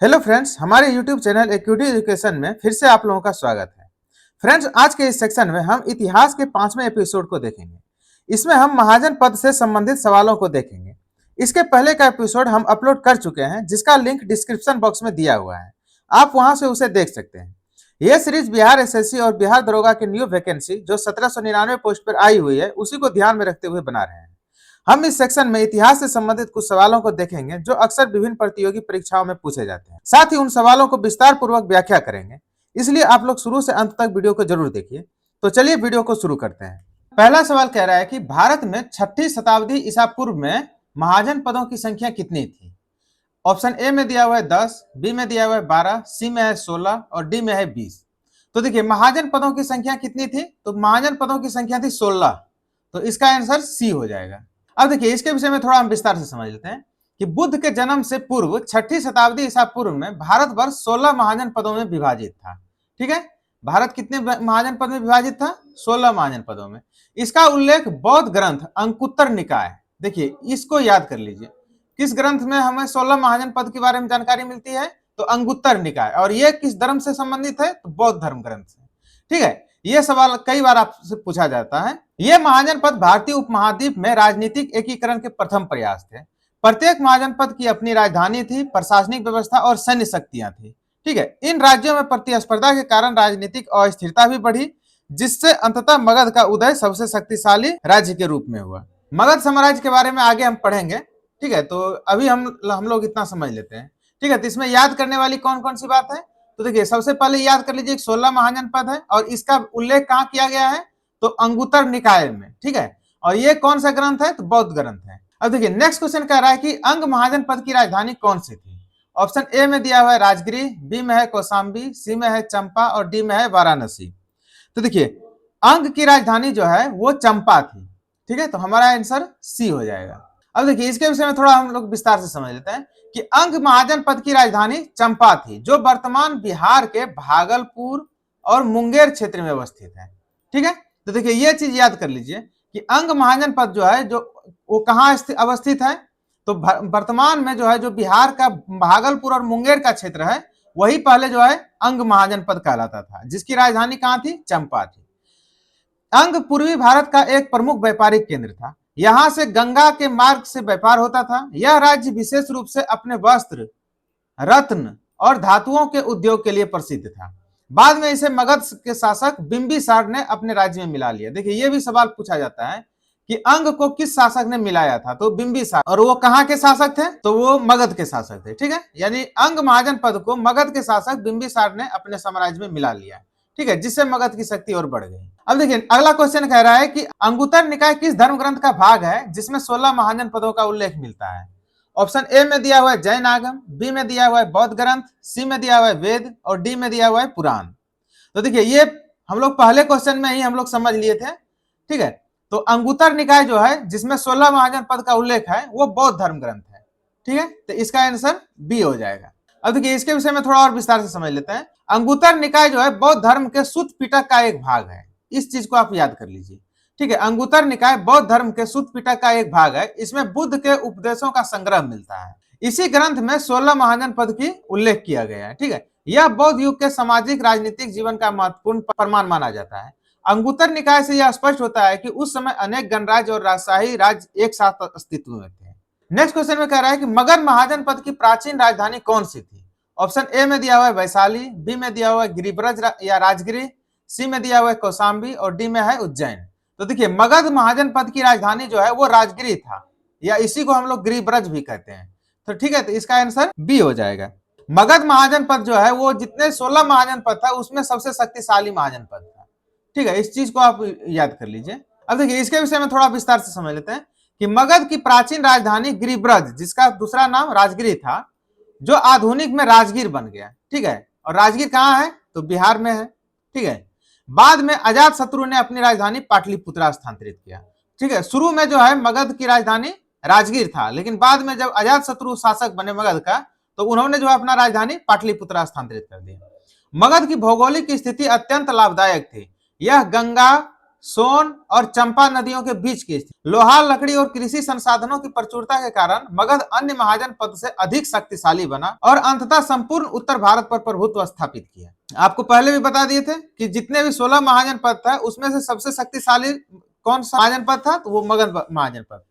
Hello friends, हमारे YouTube channel acuity education में फिर से आप लोगों का स्वागत है। फ्रेंड्स, आज के इस सेक्शन में हम इतिहास के 5वें एपिसोड को देखेंगे। इसमें हम महाजन पद से संबंधित सवालों को देखेंगे। इसके पहले का एपिसोड हम अपलोड कर चुके हैं, जिसका लिंक डिस्क्रिप्शन बॉक्स में दिया हुआ है। आप वहां से उसे देख सकते हैं। यह सीरीज बिहार एसएससी और बिहार दरोगा की न्यू वैकेंसी जो 1799 पोस्ट पर आई हुई है, उसी को ध्यान में रखते हुए बना रहे हैं। हम इस सेक्शन में इतिहास से संबंधित कुछ सवालों को देखेंगे जो अक्सर विभिन्न प्रतियोगी परीक्षाओं में पूछे जाते हैं। साथ ही उन सवालों को विस्तार पूर्वक व्याख्या करेंगे, इसलिए आप लोग शुरू से अंत तक वीडियो को जरूर देखिए। तो चलिए वीडियो को शुरू करते हैं। पहला सवाल कह रहा है कि भारत में 6ठी शताब्दी ईसा पूर्व में महाजन पदों की संख्या कितनी थी? ऑप्शन ए में दिया हुआ है 10, बी में दिया हुआ है 12, सी में है 16 और डी में है 20। तो देखिए, महाजन पदों की संख्या कितनी थी? तो महाजन पदों की संख्या थी 16। तो इसका आंसर सी हो जाएगा। अब देखिए, इसके विषय में थोड़ा हम विस्तार से समझ लेते हैं कि बुद्ध के जन्म से पूर्व 6ठी शताब्दी ईसा पूर्व में भारतवर्ष 16 महाजन पदों में विभाजित था। ठीक है, भारत कितने महाजन पद में विभाजित था? 16 महाजन पदों में। इसका उल्लेख बौद्ध ग्रंथ अंकुत्तर निकाय, देखिए इसको याद कर लीजिए, किस ग्रंथ में हमें 16 महाजन पद के बारे में जानकारी मिलती है? तो अंगुत्तर निकाय। और यह किस धर्म से संबंधित है? तो बौद्ध धर्म ग्रंथ से। ठीक है, यह सवाल कई बार आपसे पूछा जाता है। यह महाजन पद भारतीय उपमहाद्वीप में राजनीतिक एकीकरण के प्रथम प्रयास थे। प्रत्येक महाजन पद की अपनी राजधानी थी, प्रशासनिक व्यवस्था और सैन्य शक्तियां थी। ठीक है, इन राज्यों में प्रतिस्पर्धा के कारण राजनीतिक अस्थिरता भी बढ़ी, जिससे अंततः मगध का उदय सबसे शक्तिशाली राज्य के रूप में हुआ। मगध साम्राज्य के बारे में आगे हम पढ़ेंगे। ठीक है, तो अभी हम लोग इतना समझ लेते हैं। ठीक है, तो इसमें याद करने वाली कौन कौन सी बात है? तो देखिए, सबसे पहले याद कर लीजिए 16 महाजन पद है और इसका उल्लेख कहां किया गया है? तो अंगुत्तर निकाय में। ठीक है, और ये कौन सा ग्रंथ है? तो बौद्ध ग्रंथ है। अब देखिए, नेक्स्ट क्वेश्चन कह रहा है कि अंग महाजन पद की राजधानी कौन सी थी? ऑप्शन ए में दिया हुआ है राजगिरी, बी में है कौशाम्बी, सी में है चंपा और डी में है वाराणसी। तो देखिए, अंग की राजधानी जो है वो चंपा थी। ठीक है, तो हमारा आंसर सी हो जाएगा। अब देखिए, इसके विषय में थोड़ा हम लोग विस्तार से समझ लेते हैं कि अंग महाजन पद की राजधानी चंपा थी, जो वर्तमान बिहार के भागलपुर और मुंगेर क्षेत्र में अवस्थित है। ठीक है, तो देखिए ये चीज याद कर लीजिए कि अंग महाजन पद जो है जो वो कहाँ अवस्थित है? तो वर्तमान में जो है जो बिहार का भागलपुर और मुंगेर का क्षेत्र है, वही पहले जो है अंग महाजन पद कहलाता था, जिसकी राजधानी कहाँ थी? चंपा थी। अंग पूर्वी भारत का एक प्रमुख व्यापारिक केंद्र था। यहां से गंगा के मार्ग से व्यापार होता था। यह राज्य विशेष रूप से अपने वस्त्र, रत्न और धातुओं के उद्योग के लिए प्रसिद्ध था। बाद में इसे मगध के शासक बिंबिसार ने अपने राज्य में मिला लिया। देखिए, यह भी सवाल पूछा जाता है कि अंग को किस शासक ने मिलाया था? तो बिंबिसार। और वो कहां के शासक थे? तो वो मगध के शासक थे। ठीक है, यानी अंग महाजन पद को मगध के शासक बिंबिसार ने अपने साम्राज्य में मिला लिया। ठीक है, जिससे मगध की शक्ति और बढ़ गई। अब देखिए, अगला क्वेश्चन कह रहा है कि अंगुत्तर निकाय किस धर्म ग्रंथ का भाग है जिसमें 16 महाजन पदों का उल्लेख मिलता है? ऑप्शन ए में दिया हुआ है जैन आगम, बी में दिया हुआ है बौद्ध ग्रंथ, सी में दिया हुआ है वेद और डी में दिया हुआ है पुराण। तो देखिए, ये हम लोग पहले क्वेश्चन में ही हम लोग समझ लिए थे। ठीक है, तो अंगुत्तर निकाय जो है जिसमें 16 महाजन पद का उल्लेख है वो बौद्ध धर्म ग्रंथ है। ठीक है, तो इसका आंसर बी हो जाएगा। अब देखिए, इसके विषय में थोड़ा और विस्तार से समझ लेते हैं। अंगुत्तर निकाय जो है बौद्ध धर्म के सूत पिटक का एक भाग है। इस चीज को आप याद कर लीजिए। ठीक है, अंगुत्तर निकाय बौद्ध धर्म के सूत पिटक का एक भाग है। इसमें बुद्ध के उपदेशों का संग्रह मिलता है। इसी ग्रंथ में 16 महाजन पद की उल्लेख किया गया है। ठीक है, यह बौद्ध युग के सामाजिक राजनीतिक जीवन का महत्वपूर्ण प्रमाण माना जाता है। अंगुत्तर निकाय से यह स्पष्ट होता है कि उस समय अनेक गणराज्य और राजशाही राज्य एक साथ अस्तित्व में थे। नेक्स्ट क्वेश्चन में कह रहा है कि मगध महाजन पद की प्राचीन राजधानी कौन सी थी? ऑप्शन ए में दिया हुआ है वैशाली, बी में दिया हुआ है गिरिब्रज या राजगिरी, सी में दिया हुआ है कौशाम्बी और डी में है उज्जैन। तो देखिए, मगध महाजन पद की राजधानी जो है वो राजगिरी था, या इसी को हम लोग गिरिब्रज भी कहते हैं। तो ठीक है, तो इसका आंसर बी हो जाएगा। मगध महाजन पद जो है वो जितने 16 महाजन पद था उसमें सबसे शक्तिशाली महाजन पद था। ठीक है, इस चीज को आप याद कर लीजिए। अब देखिए, इसके विषय में थोड़ा विस्तार से समझ लेते हैं कि मगध की प्राचीन राजधानी गिरिब्रज, जिसका दूसरा नाम राजगिरी था, जो आधुनिक में राजगीर बन गया। ठीक है, और राजगीर कहाँ है? तो बिहार में है। ठीक है, बाद में अजात शत्रु ने अपनी राजधानी पाटलिपुत्रा स्थानांतरित किया। ठीक है, शुरू में जो है मगध की राजधानी राजगीर था, लेकिन बाद में जब अजात शत्रु शासक बने मगध का, तो उन्होंने जो है अपना राजधानी पाटलिपुत्रा स्थानांतरित कर दिया। मगध की भौगोलिक स्थिति अत्यंत लाभदायक थी। यह गंगा सोन और चंपा नदियों के बीच की स्थिति, लोहा, लकड़ी और कृषि संसाधनों की प्रचुरता के कारण मगध अन्य महाजन पद से अधिक शक्तिशाली बना और अंततः संपूर्ण उत्तर भारत पर प्रभुत्व स्थापित किया। आपको पहले भी बता दिए थे कि जितने भी 16 महाजन पद था उसमें से सबसे शक्तिशाली कौन सा महाजन पद था, तो वो मगध महाजन पद।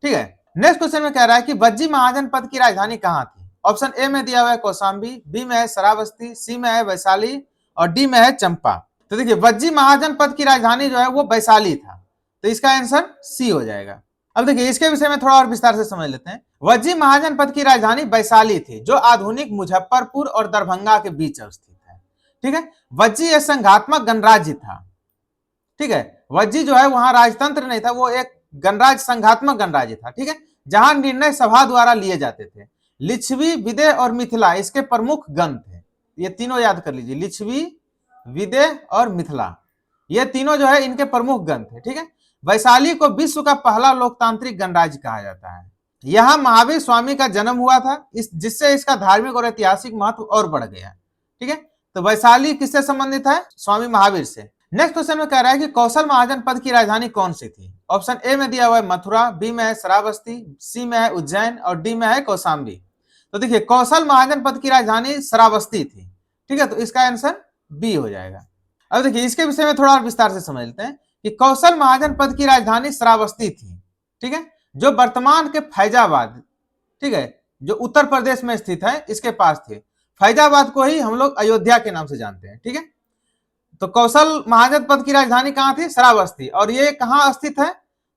ठीक है, नेक्स्ट क्वेश्चन में कह रहा है कि वज्जी महाजन पद की राजधानी कहां थी। ऑप्शन ए में दिया हुआ है कौशाम्बी, बी में है श्रावस्ती, सी में है वैशाली और डी में है चंपा। तो देखिए वज्जी महाजन पद की राजधानी जो है वो वैशाली था, तो इसका आंसर सी हो जाएगा। अब देखिए इसके विषय में थोड़ा और विस्तार से समझ लेते हैं। वज्जी महाजन पद की राजधानी वैशाली थी, जो आधुनिक मुजफ्फरपुर और दरभंगा के बीच स्थित है। ठीक है, वज्जी एक संघात्मक गणराज्य था। ठीक है, वज्जी जो है वहां राजतंत्र नहीं था, वो एक गणराज्य, संघात्मक गणराज्य था। ठीक है, जहां निर्णय सभा द्वारा लिए जाते थे। लिच्छवी, विदेह और मिथिला इसके प्रमुख गण थे। ये तीनों याद कर लीजिए, लिच्छवी, विदेह और मिथिला, ये तीनों जो है इनके प्रमुख गण थे। ठीक है, वैशाली को विश्व का पहला लोकतांत्रिक गणराज्य कहा जाता है। यहां महावीर स्वामी का जन्म हुआ था, जिससे इसका धार्मिक और ऐतिहासिक महत्व और बढ़ गया। ठीक है, तो वैशाली किससे संबंधित है, स्वामी महावीर से। नेक्स्ट क्वेश्चन में कह रहा है कि कौशल महाजन पद की राजधानी कौन सी थी। ऑप्शन ए में दिया हुआ है मथुरा, बी में है श्रावस्ती, सी में है उज्जैन और डी में है कौशाम्बी। तो देखिए कौशल महाजन पद की राजधानी श्रावस्ती थी। ठीक है, तो इसका आंसर बी हो जाएगा। अब देखिए इसके विषय में थोड़ा और विस्तार से समझ लेते हैं कि कौशल महाजन पद की राजधानी श्रावस्ती थी। ठीक है, जो वर्तमान के फैजाबाद, ठीक है, जो उत्तर प्रदेश में स्थित है, इसके पास थे। फैजाबाद को ही हम लोग अयोध्या के नाम से जानते हैं। ठीक है, तो कौशल महाजन पद की राजधानी कहां थी, श्रावस्ती। और ये कहां स्थित है,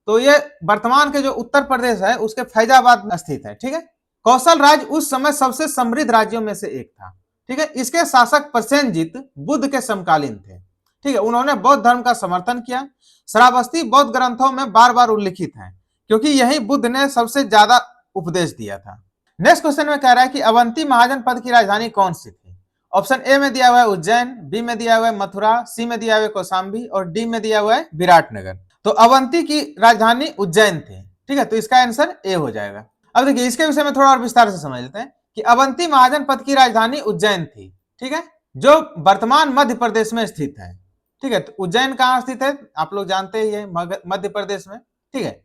तो ये वर्तमान के जो उत्तर प्रदेश है उसके फैजाबाद में स्थित है। ठीक है, कौशल राज्य उस समय सबसे समृद्ध राज्यों में से एक था। ठीक है, इसके शासक प्रसेनजीत बुद्ध के समकालीन थे। ठीक है, उन्होंने बौद्ध धर्म का समर्थन किया। श्रावस्ती बौद्ध ग्रंथों में बार बार उल्लिखित है, क्योंकि यही बुद्ध ने सबसे ज्यादा उपदेश दिया था। नेक्स्ट क्वेश्चन में कह रहा है कि अवंती महाजन पद की राजधानी कौन सी थी। ऑप्शन ए में दिया हुआ है उज्जैन, बी में दिया हुआ है मथुरा, सी में दिया हुआ है कौशाम्बी और डी में दिया हुआ है विराटनगर। तो अवंती की राजधानी उज्जैन थी। ठीक है, तो इसका आंसर ए हो जाएगा। अब देखिए इसके विषय में थोड़ा और विस्तार से समझ लेते हैं कि अवंती महाजन पद की राजधानी उज्जैन थी। ठीक है, जो वर्तमान मध्य प्रदेश में स्थित है। ठीक है, तो उज्जैन कहां स्थित है, आप लोग जानते ही है, मध्य प्रदेश में। ठीक है,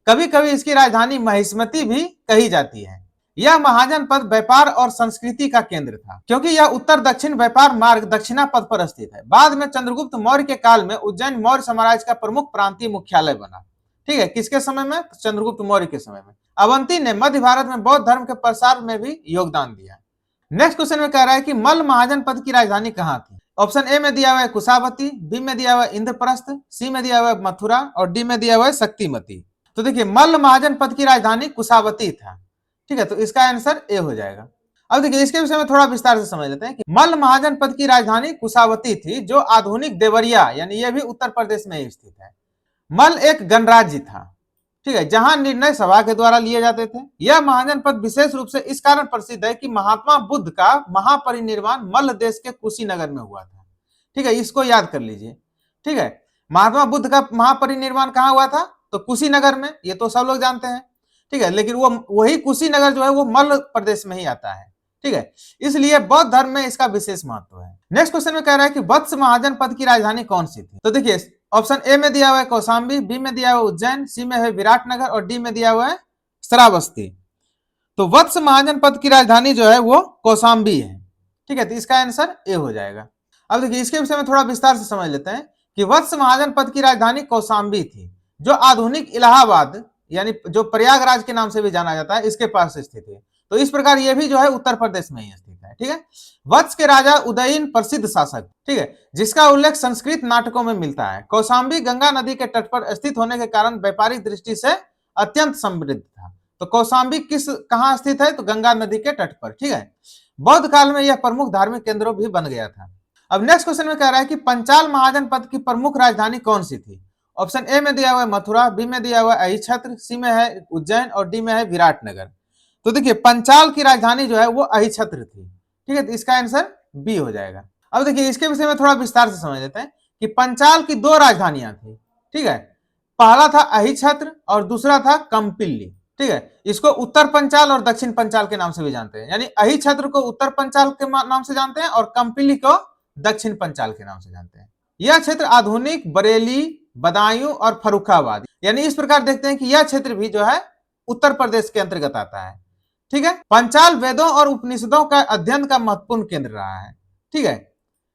कभी कभी इसकी राजधानी महिष्मती भी कही जाती है। यह महाजन पद व्यापार और संस्कृति का केंद्र था, क्योंकि यह उत्तर दक्षिण व्यापार मार्ग दक्षिणा पथ पर स्थित है। बाद में चंद्रगुप्त मौर्य के काल में उज्जैन मौर्य साम्राज्य का प्रमुख प्रांतीय मुख्यालय बना। ठीक है, किसके समय में, चंद्रगुप्त मौर्य के समय में। अवंती ने मध्य भारत में बौद्ध धर्म के प्रसार में भी योगदान दिया। नेक्स्ट क्वेश्चन में कह रहा है कि मल्ल महाजन पद की राजधानी कहां थी। ऑप्शन ए में दिया हुआ है कुशावती, बी में दिया हुआ है इंद्रप्रस्थ, सी में दिया हुआ है मथुरा और डी में दिया हुआ है शक्तिमती। तो देखिए मल्ल महाजन पद की राजधानी कुशावती था। ठीक है, तो इसका आंसर ए हो जाएगा। अब देखिए इसके विषय में थोड़ा विस्तार से समझ लेते हैं कि मल्ल महाजन पद की राजधानी कुशावती थी, जो आधुनिक देवरिया यानी यह भी उत्तर प्रदेश में ही स्थित है। मल्ल एक गणराज्य था। ठीक है, जहां निर्णय सभा के द्वारा लिए जाते थे। यह महाजन पद विशेष रूप से इस कारण प्रसिद्ध है कि महात्मा बुद्ध का महापरिनिर्वाण मल्ल देश के कुशीनगर में हुआ था। ठीक है, इसको याद कर लीजिए। ठीक है, महात्मा बुद्ध का महापरिनिर्वाण कहां हुआ था, तो कुशीनगर में, ये तो सब लोग जानते हैं। ठीक है, लेकिन वो वही कुशीनगर जो है वो मल्ल प्रदेश में ही आता है। ठीक है, इसलिए बौद्ध धर्म में इसका विशेष महत्व है। नेक्स्ट क्वेश्चन में कह रहा है कि वत्स महाजन पद की राजधानी कौन सी थी। तो देखिए ऑप्शन ए में दिया हुआ है कौशाम्बी, बी में दिया हुआ है उज्जैन, सी में है विराटनगर और डी में दिया हुआ है श्रावस्ती। तो वत्स महाजन पद की राजधानी जो है वो कौशाम्बी है। ठीक है, तो इसका आंसर ए हो जाएगा। अब देखिए इसके विषय में थोड़ा विस्तार से समझ लेते हैं कि वत्स महाजन पद की राजधानी कौशाम्बी थी, जो आधुनिक इलाहाबाद यानी जो प्रयागराज के नाम से भी जाना जाता है, इसके पास स्थित है। तो इस प्रकार यह भी जो है उत्तर प्रदेश में ही स्थित है। ठीक है, वत्स के राजा उदयन प्रसिद्ध शासक, ठीक है, जिसका उल्लेख संस्कृत नाटकों में मिलता है। कौशाम्बी गंगा नदी के तट पर स्थित होने के कारण व्यापारिक दृष्टि से अत्यंत समृद्ध था। तो कौशाम्बी कहां स्थित है, तो गंगा नदी के तट पर। ठीक है, बौद्ध काल में यह प्रमुख धार्मिक केंद्र भी बन गया था। अब नेक्स्ट क्वेश्चन में कह रहा है कि पंचाल महाजन पद की प्रमुख राजधानी कौन सी थी। ऑप्शन ए में दिया हुआ है मथुरा, बी में दिया हुआ है अहिछत्र, सी में है उज्जैन और डी में है विराटनगर। तो देखिए पंचाल की राजधानी जो है वो अहिछत्र थी। ठीक है, तो इसका आंसर बी हो जाएगा। अब देखिए इसके विषय में थोड़ा विस्तार से समझ लेते हैं कि पंचाल की दो राजधानियां थी। ठीक है, पहला था अहिछत्र और दूसरा था कंपिल्ली। ठीक है, इसको उत्तर पंचाल और दक्षिण पंचाल के नाम से भी जानते हैं, यानी अहिछत्र को उत्तर पंचाल के नाम से जानते हैं और कंपिल्ली को दक्षिण पंचाल के नाम से जानते हैं। यह क्षेत्र आधुनिक बरेली, बदायूं और फर्रुखाबाद। यानी इस प्रकार देखते हैं कि यह क्षेत्र भी जो है उत्तर प्रदेश के अंतर्गत आता है। ठीक है, पंचाल वेदों और उपनिषदों का अध्ययन का महत्वपूर्ण केंद्र रहा है। ठीक है,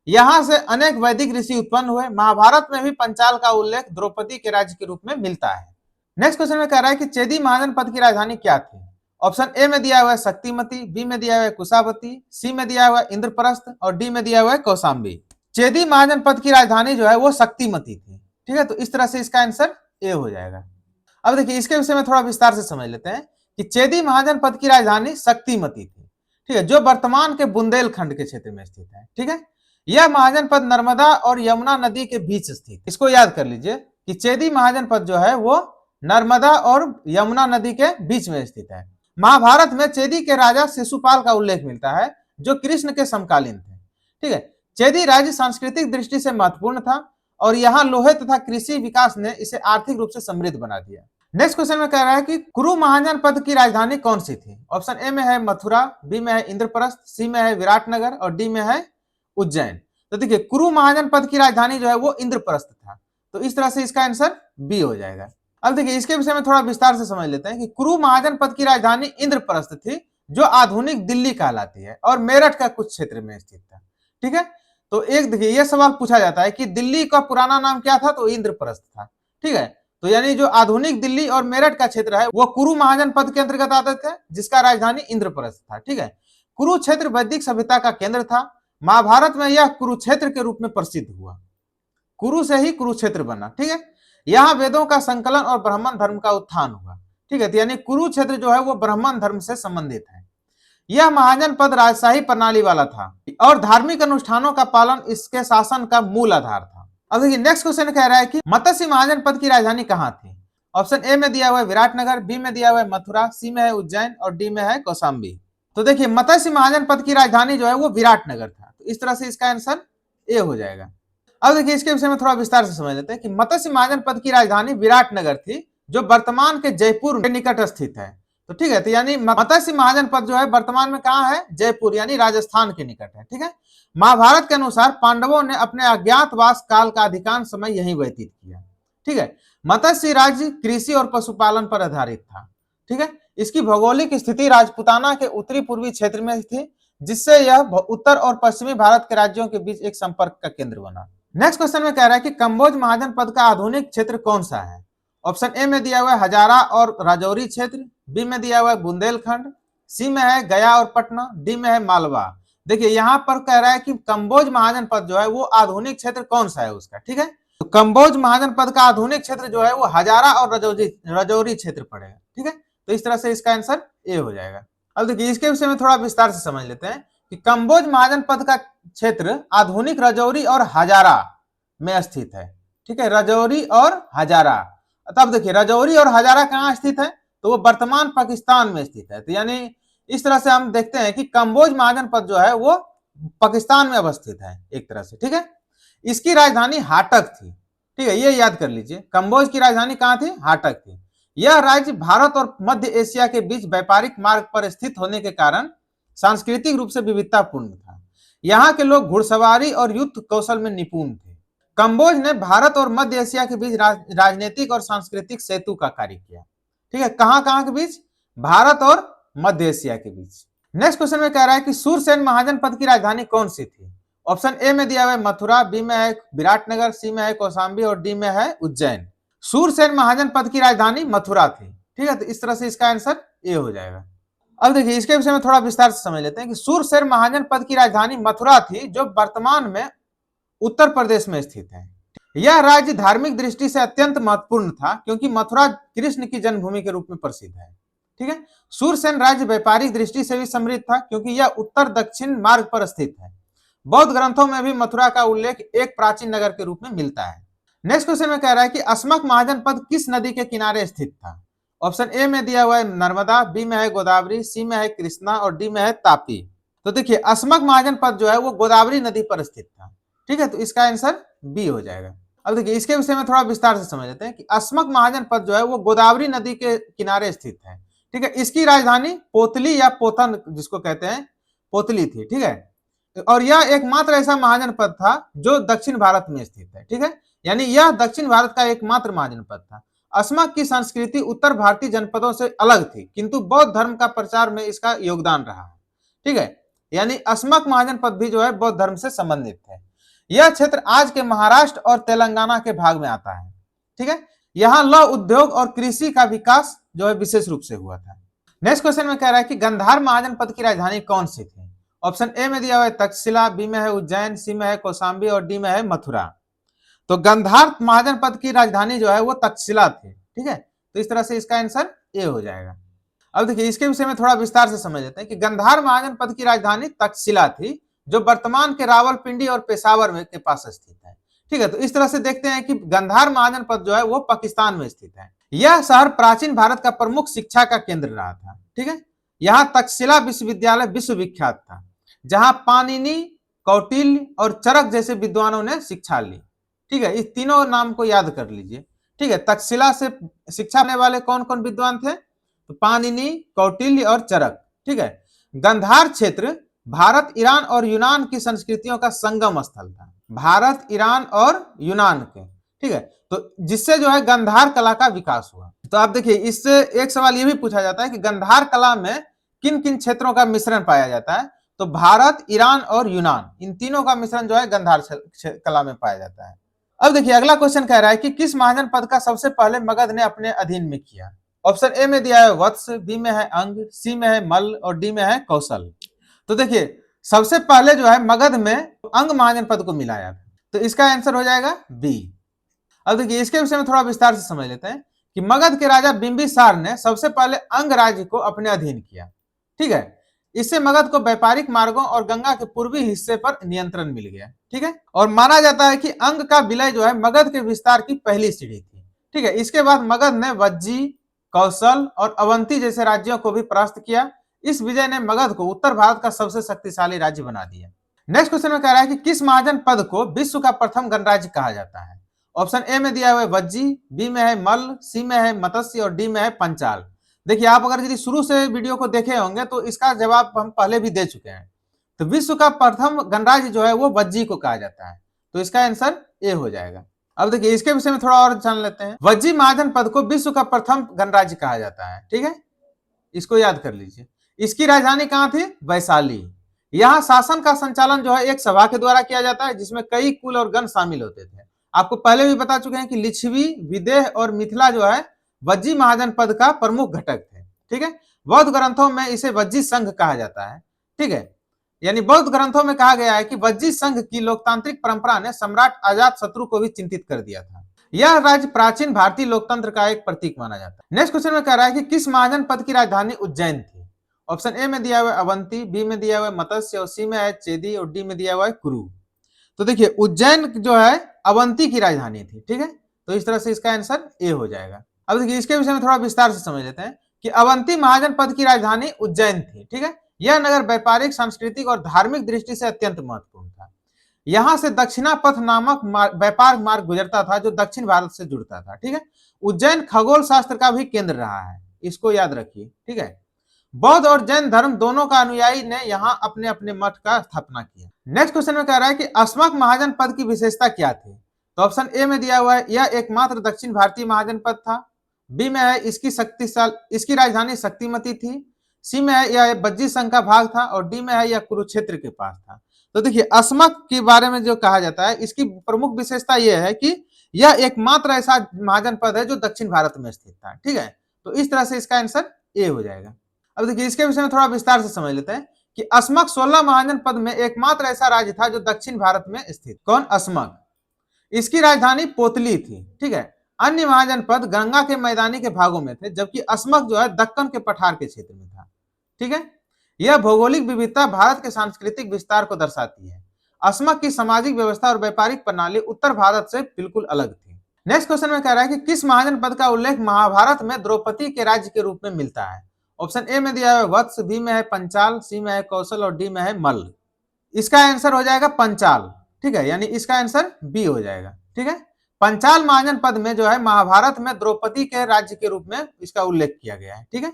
यहां से अनेक वैदिक ऋषि उत्पन्न हुए। महाभारत में भी पंचाल का उल्लेख द्रौपदी के राज्य के रूप में मिलता है। नेक्स्ट क्वेश्चन में कह रहा है कि चेदी महाजनपद की राजधानी क्या थी। ऑप्शन ए में दिया हुआ है शक्तिमती, बी में दिया हुआ है कुशावती, सी में दिया हुआ है इंद्रप्रस्थ और डी में दिया हुआ है कौशाम्बी। चेदी महाजनपद की राजधानी जो है वो शक्तिमती थी। ठीक है, तो इस तरह से इसका आंसर ए हो जाएगा। अब देखिए इसके विषय में थोड़ा विस्तार से समझ लेते हैं कि चेदी महाजनपद की राजधानी शक्तिमती थी। ठीक है, जो वर्तमान के बुंदेलखंड के क्षेत्र में स्थित है। ठीक है, यह महाजनपद नर्मदा और यमुना नदी के बीच स्थित। इसको याद कर लीजिए कि चेदी महाजनपद जो है वो नर्मदा और यमुना नदी के बीच में स्थित है। महाभारत में चेदी के राजा शिशुपाल का उल्लेख मिलता है जो कृष्ण के समकालीन थे। ठीक है, चेदी राज्य सांस्कृतिक दृष्टि से महत्वपूर्ण था और यहाँ लोहे तथा कृषि विकास ने इसे आर्थिक रूप से समृद्ध बना दिया। नेक्स्ट क्वेश्चन में कह रहा है कि कुरु महाजनपद की राजधानी कौन सी थी। ऑप्शन ए में है मथुरा, बी में है इंद्रप्रस्थ, सी में है विराटनगर और डी में है उज्जैन। तो देखिए कुरु महाजनपद की राजधानी जो है वो इंद्रप्रस्थ था, तो इस तरह से इसका आंसर बी हो जाएगा। अब देखिए इसके विषय में थोड़ा विस्तार से समझ लेते हैं कि कुरु महाजनपद की राजधानी इंद्रप्रस्थ थी जो आधुनिक दिल्ली कहलाती है और मेरठ का कुछ क्षेत्र में स्थित था। ठीक है, तो एक देखिए यह सवाल पूछा जाता है कि दिल्ली का पुराना नाम क्या था, तो इंद्रप्रस्थ था। ठीक है, तो यानी जो आधुनिक दिल्ली और मेरठ का क्षेत्र है वो कुरु महाजनपद के अंतर्गत आते थे जिसका राजधानी इंद्रप्रस्थ था। ठीक है, कुरुक्षेत्र वैदिक सभ्यता का केंद्र था। महाभारत में यह कुरुक्षेत्र के रूप में प्रसिद्ध हुआ। कुरु से ही कुरुक्षेत्र बना। ठीक है, यहाँ वेदों का संकलन और ब्राह्मण धर्म का उत्थान हुआ। ठीक है, तो यानी कुरुक्षेत्र जो है वो ब्राह्मण धर्म से संबंधित है। यह महाजनपद राजशाही प्रणाली वाला था और धार्मिक अनुष्ठानों का पालन इसके शासन का मूल आधार था। अब देखिए नेक्स्ट क्वेश्चन कह रहा है कि मत्स्य महाजनपद की राजधानी कहाँ थी। ऑप्शन ए में दिया हुआ है विराटनगर, बी में दिया हुआ है मथुरा, सी में है उज्जैन और डी में है कौशाम्बी। तो देखिए मत्स्य महाजनपद की राजधानी जो है वो विराटनगर था, तो इस तरह से इसका आंसर ए हो जाएगा। अब देखिए इसके विषय में थोड़ा विस्तार से समझ लेते हैं कि मत्स्य महाजनपद की राजधानी विराटनगर थी जो वर्तमान के जयपुर के निकट स्थित है। तो ठीक है, तो यानी मत्स्य महाजनपद जो है वर्तमान में कहाँ है, जयपुर यानी राजस्थान के निकट है। ठीक है, महाभारत के अनुसार पांडवों ने अपने अज्ञातवास काल का अधिकांश समय यहीं व्यतीत किया। ठीक है, मत्स्य राज्य कृषि और पशुपालन पर आधारित था। ठीक है, इसकी भौगोलिक स्थिति राजपुताना के उत्तरी पूर्वी क्षेत्र में थी जिससे यह उत्तर और पश्चिमी भारत के राज्यों के बीच एक संपर्क का केंद्र बना। नेक्स्ट क्वेश्चन में कह रहा है कि कंबोज महाजनपद का आधुनिक क्षेत्र कौन सा है। ऑप्शन ए में दिया हुआ है हजारा और राजौरी क्षेत्र, बी में दिया हुआ है बुंदेलखंड, सी में है गया और पटना, डी में है मालवा। देखिए यहाँ पर कह रहा है कि कंबोज महाजनपद जो है वो आधुनिक क्षेत्र कौन सा है उसका। ठीक है, तो कंबोज महाजनपद का आधुनिक क्षेत्र जो है वो हजारा और राजौरी क्षेत्र पड़ेगा। ठीक है, तो इस तरह से इसका आंसर ए हो जाएगा। अब देखिए इसके विषय में थोड़ा विस्तार से समझ लेते हैं कि कंबोज महाजनपद का क्षेत्र आधुनिक राजौरी और हजारा में स्थित है। ठीक है, राजौरी और हजारा। तब देखिए राजौरी और हजारा कहाँ स्थित है, तो वो वर्तमान पाकिस्तान में स्थित है। तो यानी इस तरह से हम देखते हैं कि कंबोज महाजनपद जो है वो पाकिस्तान में अवस्थित है एक तरह से। ठीक है, इसकी राजधानी हाटक थी। ठीक है, ये याद कर लीजिए कंबोज की राजधानी कहाँ थी, हाटक थी। यह राज्य भारत और मध्य एशिया के बीच व्यापारिक मार्ग पर स्थित होने के कारण सांस्कृतिक रूप से विविधतापूर्ण था। यहाँ के लोग घुड़सवारी और युद्ध कौशल में निपुण थे। कंबोज ने भारत और मध्य एशिया के बीच राजनीतिक और सांस्कृतिक सेतु का कार्य किया। ठीक है, कहां कहां के बीच, भारत और मध्य एशिया के बीच। नेक्स्ट क्वेश्चन में कह रहा है कि सूरसेन महाजनपद की राजधानी कौन सी थी। ऑप्शन ए में दिया हुआ है मथुरा, बी में है विराटनगर, सी में है कौशाम्बी और डी में है उज्जैन। सूरसेन महाजनपद की राजधानी मथुरा थी। ठीक है, तो इस तरह से इसका आंसर ए हो जाएगा। अब देखिए इसके विषय में थोड़ा विस्तार से समझ लेते हैं कि सूरसेन महाजनपद की राजधानी मथुरा थी जो वर्तमान में उत्तर प्रदेश में स्थित है। यह राज्य धार्मिक दृष्टि से अत्यंत महत्वपूर्ण था क्योंकि मथुरा कृष्ण की जन्मभूमि के रूप में प्रसिद्ध है। ठीक है, सूरसेन राज्य व्यापारिक दृष्टि से भी समृद्ध था क्योंकि यह उत्तर दक्षिण मार्ग पर स्थित है। बौद्ध ग्रंथों में भी मथुरा का उल्लेख एक प्राचीन नगर के रूप में मिलता है। नेक्स्ट क्वेश्चन में कह रहा है कि अस्मक महाजनपद किस नदी के किनारे स्थित था। ऑप्शन ए में दिया हुआ है नर्मदा, बी में है गोदावरी, सी में है कृष्णा और डी में है तापी। तो देखिए अस्मक महाजनपद जो है वो गोदावरी नदी पर स्थित था। ठीक है, तो इसका आंसर बी हो जाएगा। अब देखिए इसके विषय में थोड़ा विस्तार से समझ लेते हैं कि अस्मक महाजनपद जो है वो गोदावरी नदी के किनारे स्थित है। ठीक है, इसकी राजधानी पोतली या पोथन जिसको कहते हैं पोतली थी। ठीक है, और यह एकमात्र ऐसा महाजनपद था जो दक्षिण भारत में स्थित है। ठीक है, यानी यह दक्षिण भारत का एकमात्र महाजनपद था। अस्मक की संस्कृति उत्तर भारतीय जनपदों से अलग थी, किंतु बौद्ध धर्म का प्रचार में इसका योगदान रहा है। ठीक है, यानी अस्मक महाजनपद भी जो है बौद्ध धर्म से संबंधित है। यह क्षेत्र आज के महाराष्ट्र और तेलंगाना के भाग में आता है। ठीक है, यहाँ लौह उद्योग और कृषि का विकास जो है विशेष रूप से हुआ था। नेक्स्ट क्वेश्चन में कह रहा है कि गांधार महाजनपद की राजधानी कौन सी थी? ऑप्शन ए में दिया हुआ है तक्षशिला, बी में है उज्जैन, सी में है कौशाम्बी और डी में है मथुरा। तो गांधार महाजनपद की राजधानी जो है वो तक्षशिला थी। ठीक है, तो इस तरह से इसका आंसर ए हो जाएगा। अब देखिए इसके विषय में थोड़ा विस्तार से समझ लेते हैं कि गांधार महाजनपद की राजधानी तक्षशिला थी, जो वर्तमान के रावलपिंडी और पेशावर में के पास स्थित है। ठीक है, तो इस तरह से देखते हैं कि गांधार महाजनपद जो है वो पाकिस्तान में स्थित है। यह शहर प्राचीन भारत का प्रमुख शिक्षा का केंद्र रहा था। ठीक है, यहाँ तक्षशिला विश्वविद्यालय विश्वविख्यात था, जहां पाणिनि, कौटिल्य और चरक जैसे विद्वानों ने शिक्षा ली। ठीक है, इस तीनों नाम को याद कर लीजिए। ठीक है, तक्षशिला से शिक्षा लेने वाले कौन कौन विद्वान थे? तो पाणिनि, कौटिल्य और चरक। ठीक है, गांधार क्षेत्र भारत, ईरान और यूनान की संस्कृतियों का संगम स्थल था। भारत, ईरान और यूनान के। ठीक है, तो जिससे जो है गांधार कला का विकास हुआ। तो आप देखिए इससे एक सवाल ये भी पूछा जाता है कि गांधार कला में किन किन क्षेत्रों का मिश्रण पाया जाता है? तो भारत, ईरान और यूनान, इन तीनों का मिश्रण जो है गांधार कला में पाया जाता है। अब देखिए अगला क्वेश्चन कह रहा है कि किस महाजनपद का सबसे पहले मगध ने अपने अधीन में किया? ऑप्शन ए में दिया है वत्स, बी में है अंग, सी में है मल्ल और डी में है कौशल। तो देखिए सबसे पहले जो है मगध में अंग महाजनपद को मिलाया, तो इसका आंसर हो जाएगा बी। अब देखिए इसके विषय में थोड़ा विस्तार से समझ लेते हैं कि मगध के राजा बिंबिसार ने सबसे पहले अंग राज्य को अपने अधीन किया। ठीक है, इससे मगध को व्यापारिक मार्गों और गंगा के पूर्वी हिस्से पर नियंत्रण मिल गया। ठीक है, और माना जाता है कि अंग का विलय जो है मगध के विस्तार की पहली सीढ़ी थी। ठीक है, इसके बाद मगध ने वज्जी, कौशल और अवंती जैसे राज्यों को भी परास्त किया। इस विजय ने मगध को उत्तर भारत का सबसे शक्तिशाली राज्य बना दिया। नेक्स्ट क्वेश्चन में कह रहा है कि किस महाजनपद को विश्व का प्रथम गणराज्य कहा जाता है? ऑप्शन ए में दिया हुआ है वज्जी, बी में है मल्ल, सी में है मत्स्य और डी में है पंचाल। देखिए आप अगर यदि शुरू से वीडियो को देखे होंगे तो इसका जवाब हम पहले भी दे चुके हैं। तो विश्व का प्रथम गणराज्य जो है वो वज्जी को कहा जाता है, तो इसका आंसर ए हो जाएगा। अब देखिए इसके विषय में थोड़ा और जान लेते हैं। वज्जी महाजनपद को विश्व का प्रथम गणराज्य कहा जाता है। ठीक है, इसको याद कर लीजिए। इसकी राजधानी कहाँ थी? वैशाली। यहाँ शासन का संचालन जो है एक सभा के द्वारा किया जाता है, जिसमें कई कुल और गण शामिल होते थे। आपको पहले भी बता चुके हैं कि लिच्छवी, विदेह और मिथिला जो है वज्जी महाजनपद का प्रमुख घटक थे। ठीक है, बौद्ध ग्रंथों में इसे वज्जी संघ कहा जाता है। ठीक है, यानी बौद्ध ग्रंथों में कहा गया है कि वज्जी संघ की लोकतांत्रिक परंपरा ने सम्राट अजात शत्रु को भी चिंतित कर दिया था। यह राज्य प्राचीन भारतीय लोकतंत्र का एक प्रतीक माना जाता है। नेक्स्ट क्वेश्चन में कह रहा है कि किस महाजनपद की राजधानी उज्जैन थी? ऑप्शन ए में दिया हुआ है अवंती, बी में दिया हुआ है मत्स्य और सी में है चेदी और डी में दिया हुआ है कुरु। तो देखिए उज्जैन जो है अवंती की राजधानी थी। ठीक है, तो इस तरह से इसका आंसर ए हो जाएगा। अब देखिए इसके विषय में थोड़ा विस्तार से समझ लेते हैं कि अवंती महाजनपद की राजधानी उज्जैन थी। ठीक है, यह नगर व्यापारिक, सांस्कृतिक और धार्मिक दृष्टि से अत्यंत महत्वपूर्ण था। यहां से दक्षिणा पथ नामक व्यापार मार्ग गुजरता था, जो दक्षिण भारत से जुड़ता था। ठीक है, उज्जैन खगोल शास्त्र का भी केंद्र रहा है, इसको याद रखिए। ठीक है, बौद्ध और जैन धर्म दोनों का अनुयायी ने यहाँ अपने अपने मठ का स्थापना किया। नेक्स्ट क्वेश्चन में कह रहा है कि अस्मक महाजनपद की विशेषता क्या थी? तो ऑप्शन ए में दिया हुआ है यह एकमात्र दक्षिण भारतीय महाजनपद था, बी में है इसकी राजधानी शक्तिमती थी, सी में है यह वज्जी संघ का भाग था और डी में है यह कुरुक्षेत्र के पास था। तो देखिए अस्मक के बारे में जो कहा जाता है, इसकी प्रमुख विशेषता यह है कि यह एकमात्र ऐसा महाजनपद है जो दक्षिण भारत में स्थित था। ठीक है, तो इस तरह से इसका आंसर ए हो जाएगा। अब देखिए इसके विषय में थोड़ा विस्तार से समझ लेते हैं कि अस्मक 16 महाजनपद में एकमात्र ऐसा राज्य था जो दक्षिण भारत में स्थित। कौन? अस्मक। इसकी राजधानी पोतली थी। ठीक है, अन्य महाजनपद गंगा के मैदानी के भागों में थे, जबकि अस्मक जो है दक्कन के पठार के क्षेत्र में था। ठीक है, यह भौगोलिक विविधता भारत के सांस्कृतिक विस्तार को दर्शाती है। अस्मक की सामाजिक व्यवस्था और व्यापारिक प्रणाली उत्तर भारत से बिल्कुल अलग थी। नेक्स्ट क्वेश्चन में कह रहा है कि किस महाजनपद का उल्लेख महाभारत में द्रौपदी के राज्य के रूप में मिलता है? ऑप्शन ए में दिया है वत्स, बी में है पंचाल, सी में है कौशल और डी में है मल्ल। इसका आंसर हो जाएगा पंचाल। ठीक है, यानी इसका आंसर बी हो जाएगा। ठीक है, पंचाल महाजनपद में जो है महाभारत में द्रौपदी के राज्य के रूप में इसका उल्लेख किया गया है। ठीक है,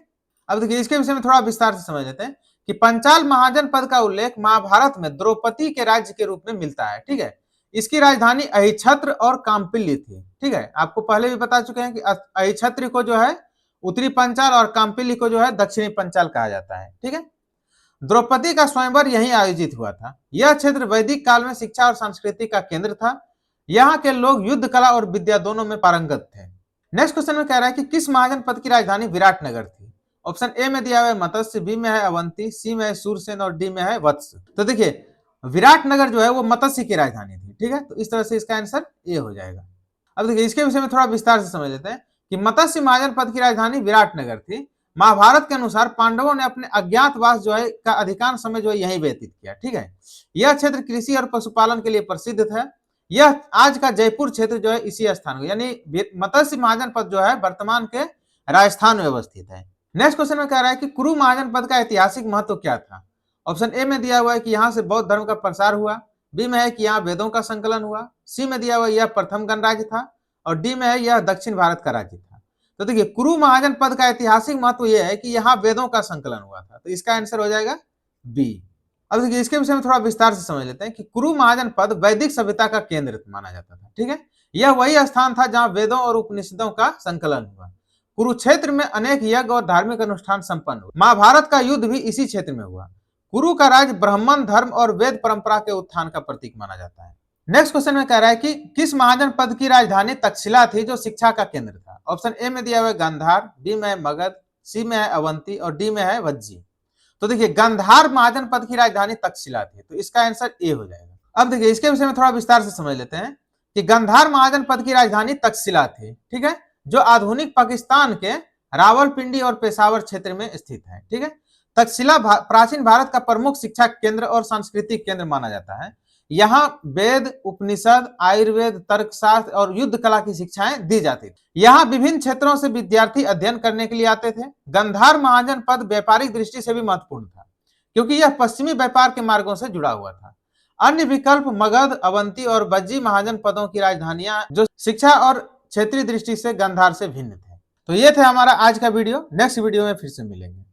अब देखिए इसके विषय में थोड़ा विस्तार से समझ लेते हैं कि पंचाल महाजनपद का उल्लेख महाभारत में द्रौपदी के राज्य के रूप में मिलता है। ठीक है, इसकी राजधानी अहिछत्र और काम्पिल्य थी। ठीक है, आपको पहले भी बता चुके हैं कि अहिछत्र को जो है उत्तरी पंचाल और काम्पिल्य को जो है दक्षिणी पंचाल कहा जाता है। ठीक है, द्रौपदी का स्वयंवर यहीं आयोजित हुआ था। यह क्षेत्र वैदिक काल में शिक्षा और संस्कृति का केंद्र था। यहाँ के लोग युद्ध कला और विद्या दोनों में पारंगत थे। नेक्स्ट क्वेश्चन में कह रहा है कि किस महाजनपद की राजधानी विराटनगर थी। ऑप्शन ए में दिया हुआ है मत्स्य, बी में है अवंती, सी में है सूरसेन और डी में है वत्स। तो देखिए विराटनगर जो है वो मत्स्य की राजधानी थी। ठीक है, तो इस तरह से इसका आंसर ए हो जाएगा। अब देखिए इसके विषय में थोड़ा विस्तार से समझ लेते हैं कि मत्स्य महाजनपद की राजधानी विराटनगर थी। महाभारत के अनुसार पांडवों ने अपने अज्ञातवास जो है का अधिकांश समय जो है यहीं व्यतीत किया। ठीक है, यह क्षेत्र कृषि और पशुपालन के लिए प्रसिद्ध है। यह आज का जयपुर क्षेत्र जो है इसी स्थान को, यानी मत्स्य महाजनपद जो है वर्तमान के राजस्थान में अवस्थित है। नेक्स्ट क्वेश्चन में कह रहा है कि कुरु महाजनपद का ऐतिहासिक महत्व क्या था। ऑप्शन ए में दिया हुआ है कि यहाँ से बौद्ध धर्म का प्रसार हुआ, बी में है कि यहाँ वेदों का संकलन हुआ, सी में दिया हुआ यह प्रथम गणराज्य था और डी में है यह दक्षिण भारत का राज्य था। तो देखिए कुरु महाजनपद का ऐतिहासिक महत्व यह है कि यहाँ वेदों का संकलन हुआ था, तो इसका आंसर हो जाएगा बी। अब देखिए इसके विषय में थोड़ा विस्तार से समझ लेते हैं कि कुरु महाजनपद वैदिक सभ्यता का केंद्र माना जाता था। ठीक है, यह वही स्थान था जहां वेदों और उपनिषदों का संकलन हुआ। कुरुक्षेत्र में अनेक यज्ञ और धार्मिक अनुष्ठान संपन्न हुए। महाभारत का युद्ध भी इसी क्षेत्र में हुआ। कुरु का राज्य ब्राह्मण धर्म और वेद परंपरा के उत्थान का प्रतीक माना जाता है। नेक्स्ट क्वेश्चन में कह रहा है कि किस महाजनपद की राजधानी तक्षशिला थी जो शिक्षा का केंद्र था। ऑप्शन ए में दिया हुआ है गांधार, बी में है मगध, सी में है अवंती और डी में है वज्जी। तो देखिए गांधार महाजनपद की राजधानी तक्षशिला थी, तो इसका आंसर ए हो जाएगा। अब देखिए इसके विषय में थोड़ा विस्तार से समझ लेते हैं कि गांधार महाजनपद की राजधानी तक्षशिला थी। ठीक है, जो आधुनिक पाकिस्तान के रावलपिंडी और पेशावर क्षेत्र में स्थित है। ठीक है, तक्षशिला प्राचीन भारत का प्रमुख शिक्षा केंद्र और सांस्कृतिक केंद्र माना जाता है। यहाँ वेद, उपनिषद, आयुर्वेद, तर्कशास्त्र और युद्ध कला की शिक्षाएं दी जाती थी। यहाँ विभिन्न क्षेत्रों से विद्यार्थी अध्ययन करने के लिए आते थे। गांधार महाजनपद व्यापारिक दृष्टि से भी महत्वपूर्ण था क्योंकि यह पश्चिमी व्यापार के मार्गों से जुड़ा हुआ था। अन्य विकल्प मगध, अवंती और वज्जी महाजनपदों की राजधानियां जो शिक्षा और क्षेत्रीय दृष्टि से गांधार से भिन्न थे। तो ये थे हमारा आज का वीडियो। नेक्स्ट वीडियो में फिर से मिलेंगे।